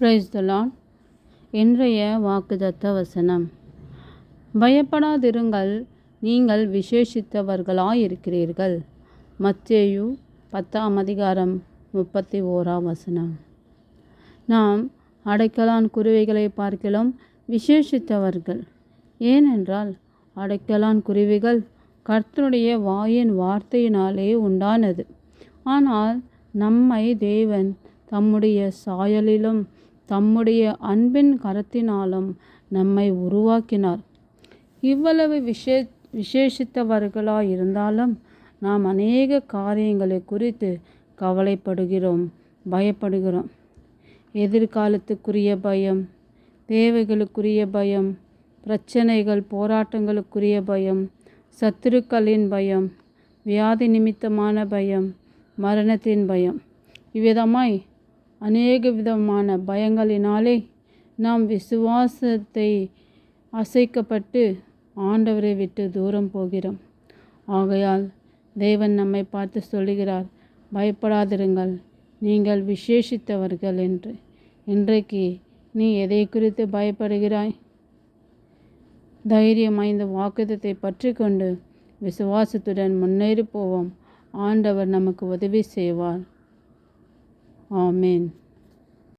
Praise the Lord. இன்றைய வாக்குத்தத்த வசனம், பயப்படாதிருங்கள், நீங்கள் விசேஷித்தவர்களாயிருக்கிறீர்கள். மத்தேயு 10:31. நாம் அடைக்கலான் குருவிகளை பார்க்கலாம் விசேஷித்தவர்கள். ஏனென்றால் அடைக்கலான் குருவிகள் கர்த்தருடைய வாயின் வார்த்தையினாலே உண்டானது. ஆனால் நம்மை தேவன் தம்முடைய சாயலிலும் தம்முடைய அன்பின் கரத்தினாலும் நம்மை உருவாக்கினார். இவ்வளவு விசேஷித்தவர்களாயிருந்தாலும் நாம் அநேக காரியங்களை குறித்து கவலைப்படுகிறோம், பயப்படுகிறோம். எதிர்காலத்துக்குரிய பயம், தேவைகளுக்குரிய பயம், பிரச்சனைகள் போராட்டங்களுக்குரிய பயம், சத்துருக்களின் பயம், வியாதி நிமித்தமான பயம், மரணத்தின் பயம், இவ்விதமாய் அநேக விதமான பயங்களினாலே நாம் விசுவாசத்தை அசைக்கப்பட்டு ஆண்டவரை விட்டு தூரம் போகிறோம். ஆகையால் தேவன் நம்மை பார்த்து சொல்லுகிறார், பயப்படாதிருங்கள், நீங்கள் விசேஷித்தவர்கள் என்று. இன்றைக்கு நீ எதை குறித்து பயப்படுகிறாய்? தைரியமாய் இந்த வாக்குத்தத்தை பற்றி கொண்டு விசுவாசத்துடன் முன்னேறி போவோம். ஆண்டவர் நமக்கு உதவி செய்வார். ஆமென்.